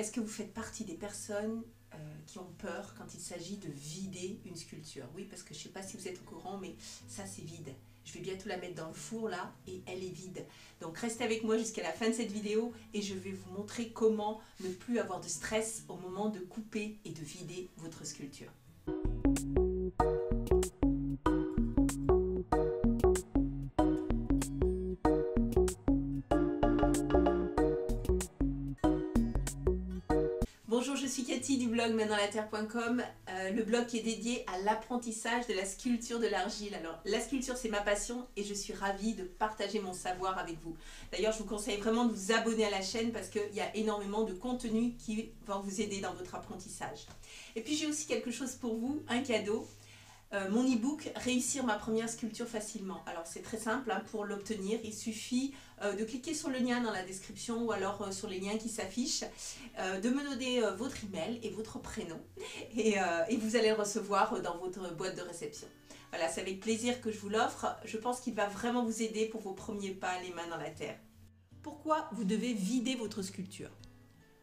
Est-ce que vous faites partie des personnes qui ont peur quand il s'agit de vider une sculpture? Oui, parce que je ne sais pas si vous êtes au courant, mais ça c'est vide. Je vais bientôt la mettre dans le four là et elle est vide. Donc restez avec moi jusqu'à la fin de cette vidéo et je vais vous montrer comment ne plus avoir de stress au moment de couper et de vider votre sculpture. Bonjour, je suis Cathy du blog maindansla-terre.com, le blog qui est dédié à l'apprentissage de la sculpture de l'argile. Alors, la sculpture, c'est ma passion et je suis ravie de partager mon savoir avec vous. D'ailleurs, je vous conseille vraiment de vous abonner à la chaîne parce qu'il y a énormément de contenu qui va vous aider dans votre apprentissage. Et puis, j'ai aussi quelque chose pour vous, un cadeau. Mon e-book « Réussir ma première sculpture facilement ». Alors c'est très simple, hein, pour l'obtenir, il suffit de cliquer sur le lien dans la description ou alors sur les liens qui s'affichent, de me donner votre email et votre prénom et vous allez le recevoir dans votre boîte de réception. Voilà, c'est avec plaisir que je vous l'offre. Je pense qu'il va vraiment vous aider pour vos premiers pas les mains dans la terre. Pourquoi vous devez vider votre sculpture?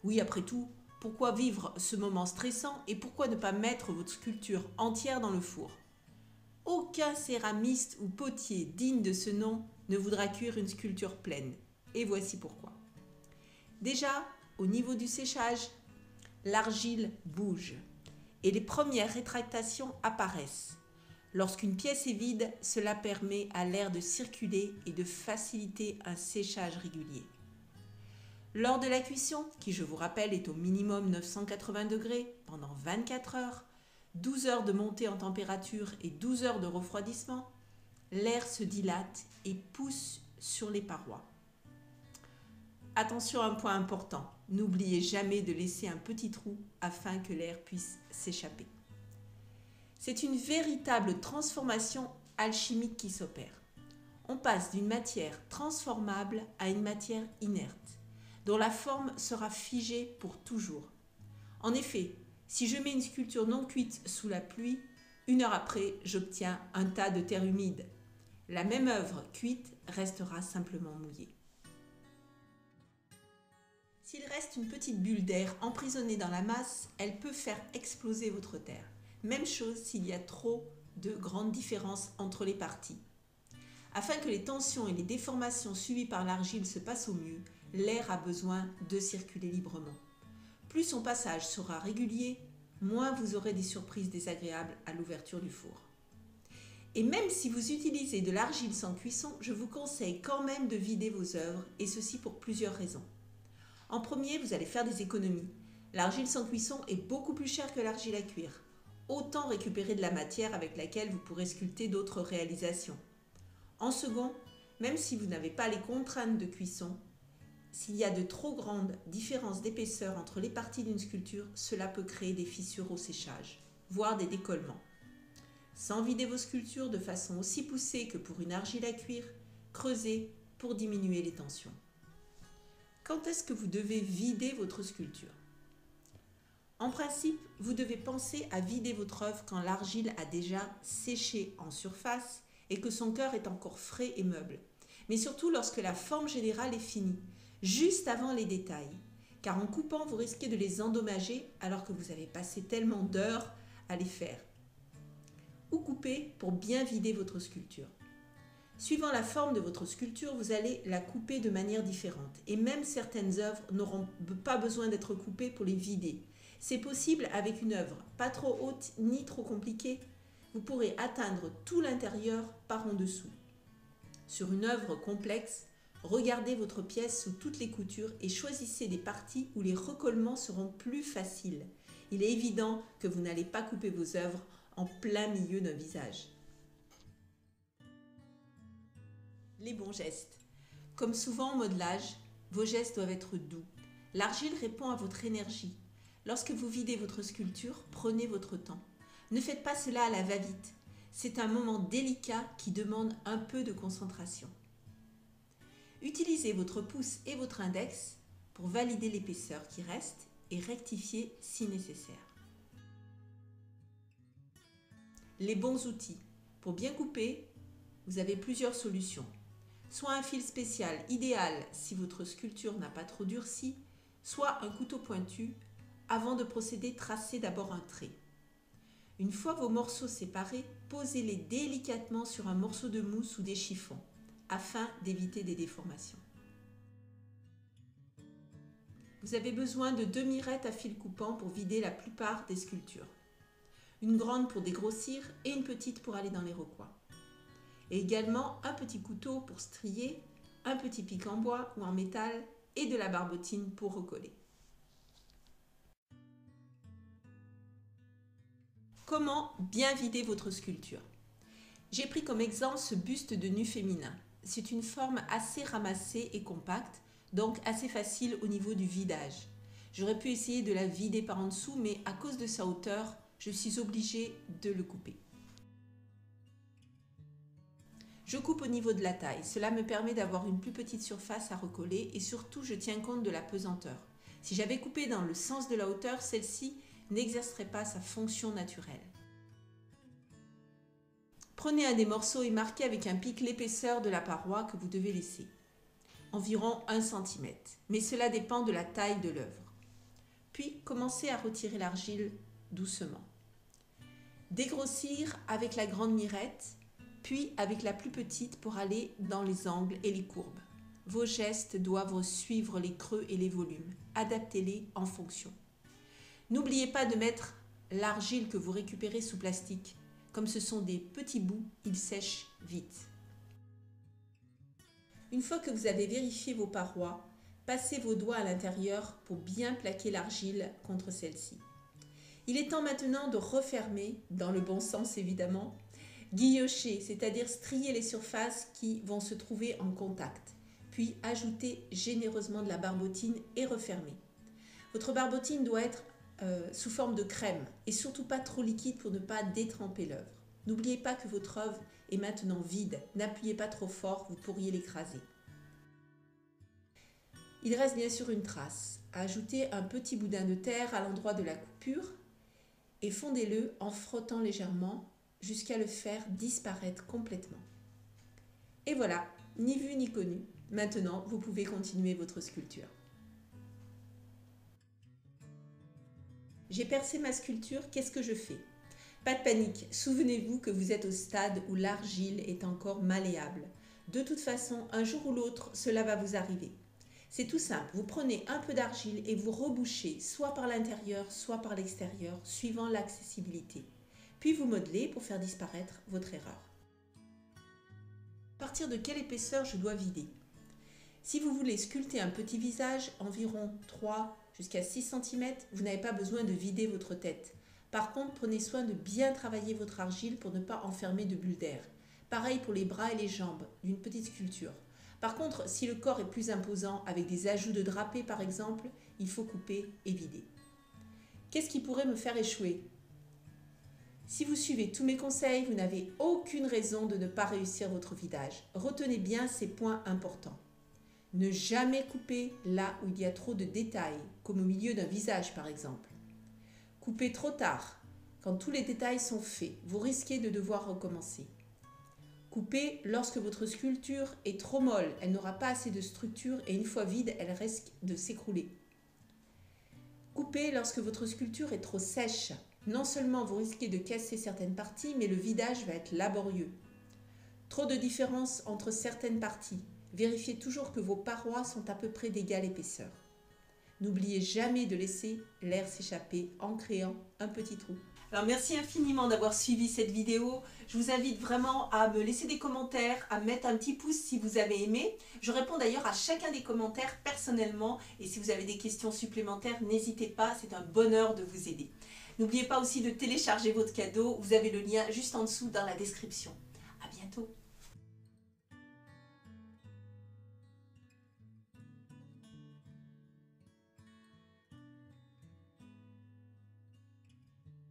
Oui, après tout, pourquoi vivre ce moment stressant et pourquoi ne pas mettre votre sculpture entière dans le four? Aucun céramiste ou potier digne de ce nom ne voudra cuire une sculpture pleine. Et voici pourquoi. Déjà, au niveau du séchage, l'argile bouge et les premières rétractations apparaissent. Lorsqu'une pièce est vide, cela permet à l'air de circuler et de faciliter un séchage régulier. Lors de la cuisson, qui je vous rappelle est au minimum 980 degrés pendant 24 heures, 12 heures de montée en température et 12 heures de refroidissement, l'air se dilate et pousse sur les parois. Attention à un point important, n'oubliez jamais de laisser un petit trou afin que l'air puisse s'échapper. C'est une véritable transformation alchimique qui s'opère. On passe d'une matière transformable à une matière inerte, dont la forme sera figée pour toujours. En effet, si je mets une sculpture non cuite sous la pluie, 1 heure après, j'obtiens un tas de terre humide. La même œuvre cuite restera simplement mouillée. S'il reste une petite bulle d'air emprisonnée dans la masse, elle peut faire exploser votre terre. Même chose s'il y a trop de grandes différences entre les parties. Afin que les tensions et les déformations subies par l'argile se passent au mieux, l'air a besoin de circuler librement. Plus son passage sera régulier, moins vous aurez des surprises désagréables à l'ouverture du four. Et même si vous utilisez de l'argile sans cuisson, je vous conseille quand même de vider vos œuvres, et ceci pour plusieurs raisons. En premier, vous allez faire des économies. L'argile sans cuisson est beaucoup plus chère que l'argile à cuire. Autant récupérer de la matière avec laquelle vous pourrez sculpter d'autres réalisations. En second, même si vous n'avez pas les contraintes de cuisson, s'il y a de trop grandes différences d'épaisseur entre les parties d'une sculpture, cela peut créer des fissures au séchage, voire des décollements. Sans vider vos sculptures de façon aussi poussée que pour une argile à cuire, creusez pour diminuer les tensions. Quand est-ce que vous devez vider votre sculpture? En principe, vous devez penser à vider votre œuvre quand l'argile a déjà séché en surface et que son cœur est encore frais et meuble. Mais surtout lorsque la forme générale est finie, juste avant les détails. Car en coupant, vous risquez de les endommager alors que vous avez passé tellement d'heures à les faire. Ou couper pour bien vider votre sculpture. Suivant la forme de votre sculpture, vous allez la couper de manière différente. Et même certaines œuvres n'auront pas besoin d'être coupées pour les vider. C'est possible avec une œuvre pas trop haute ni trop compliquée. Vous pourrez atteindre tout l'intérieur par en dessous. Sur une œuvre complexe, regardez votre pièce sous toutes les coutures et choisissez des parties où les recollements seront plus faciles. Il est évident que vous n'allez pas couper vos œuvres en plein milieu d'un visage. Les bons gestes. Comme souvent en modelage, vos gestes doivent être doux. L'argile répond à votre énergie. Lorsque vous videz votre sculpture, prenez votre temps. Ne faites pas cela à la va-vite. C'est un moment délicat qui demande un peu de concentration. Utilisez votre pouce et votre index pour valider l'épaisseur qui reste et rectifier si nécessaire. Les bons outils. Pour bien couper, vous avez plusieurs solutions. Soit un fil spécial idéal si votre sculpture n'a pas trop durci, soit un couteau pointu. Avant de procéder, tracez d'abord un trait. Une fois vos morceaux séparés, posez-les délicatement sur un morceau de mousse ou des chiffons, afin d'éviter des déformations. Vous avez besoin de 2 mirettes à fil coupant pour vider la plupart des sculptures. Une grande pour dégrossir et une petite pour aller dans les recoins. Et également un petit couteau pour strier, un petit pic en bois ou en métal et de la barbotine pour recoller. Comment bien vider votre sculpture? J'ai pris comme exemple ce buste de nu féminin. C'est une forme assez ramassée et compacte, donc assez facile au niveau du vidage. J'aurais pu essayer de la vider par en dessous, mais à cause de sa hauteur, je suis obligée de le couper. Je coupe au niveau de la taille. Cela me permet d'avoir une plus petite surface à recoller et surtout, je tiens compte de la pesanteur. Si j'avais coupé dans le sens de la hauteur, celle-ci n'exercerait pas sa fonction naturelle. Prenez un des morceaux et marquez avec un pic l'épaisseur de la paroi que vous devez laisser. Environ 1 cm, mais cela dépend de la taille de l'œuvre. Puis, commencez à retirer l'argile doucement. Dégrossir avec la grande mirette, puis avec la plus petite pour aller dans les angles et les courbes. Vos gestes doivent suivre les creux et les volumes. Adaptez-les en fonction. N'oubliez pas de mettre l'argile que vous récupérez sous plastique. Comme ce sont des petits bouts, ils sèchent vite. Une fois que vous avez vérifié vos parois, passez vos doigts à l'intérieur pour bien plaquer l'argile contre celle-ci. Il est temps maintenant de refermer, dans le bon sens évidemment, guillocher, c'est-à-dire strier les surfaces qui vont se trouver en contact, puis ajouter généreusement de la barbotine et refermer. Votre barbotine doit être sous forme de crème et surtout pas trop liquide pour ne pas détremper l'œuvre. N'oubliez pas que votre œuvre est maintenant vide, n'appuyez pas trop fort, vous pourriez l'écraser. Il reste bien sûr une trace. Ajoutez un petit boudin de terre à l'endroit de la coupure et fondez-le en frottant légèrement jusqu'à le faire disparaître complètement. Et voilà, ni vu ni connu. Maintenant, vous pouvez continuer votre sculpture. J'ai percé ma sculpture, qu'est-ce que je fais? Pas de panique, souvenez-vous que vous êtes au stade où l'argile est encore malléable. De toute façon, un jour ou l'autre, cela va vous arriver. C'est tout simple, vous prenez un peu d'argile et vous rebouchez soit par l'intérieur, soit par l'extérieur, suivant l'accessibilité. Puis vous modelez pour faire disparaître votre erreur. À partir de quelle épaisseur je dois vider? Si vous voulez sculpter un petit visage, environ 3 jusqu'à 6 cm, vous n'avez pas besoin de vider votre tête. Par contre, prenez soin de bien travailler votre argile pour ne pas enfermer de bulles d'air. Pareil pour les bras et les jambes d'une petite sculpture. Par contre, si le corps est plus imposant, avec des ajouts de drapés par exemple, il faut couper et vider. Qu'est-ce qui pourrait me faire échouer? Si vous suivez tous mes conseils, vous n'avez aucune raison de ne pas réussir votre vidage. Retenez bien ces points importants. Ne jamais couper là où il y a trop de détails, comme au milieu d'un visage par exemple. Coupez trop tard, quand tous les détails sont faits, vous risquez de devoir recommencer. Coupez lorsque votre sculpture est trop molle, elle n'aura pas assez de structure et une fois vide, elle risque de s'écrouler. Coupez lorsque votre sculpture est trop sèche. Non seulement vous risquez de casser certaines parties, mais le vidage va être laborieux. Trop de différence entre certaines parties. Vérifiez toujours que vos parois sont à peu près d'égale épaisseur. N'oubliez jamais de laisser l'air s'échapper en créant un petit trou. Alors merci infiniment d'avoir suivi cette vidéo. Je vous invite vraiment à me laisser des commentaires, à mettre un petit pouce si vous avez aimé. Je réponds d'ailleurs à chacun des commentaires personnellement et si vous avez des questions supplémentaires, n'hésitez pas, c'est un bonheur de vous aider. N'oubliez pas aussi de télécharger votre cadeau, vous avez le lien juste en dessous dans la description. À bientôt.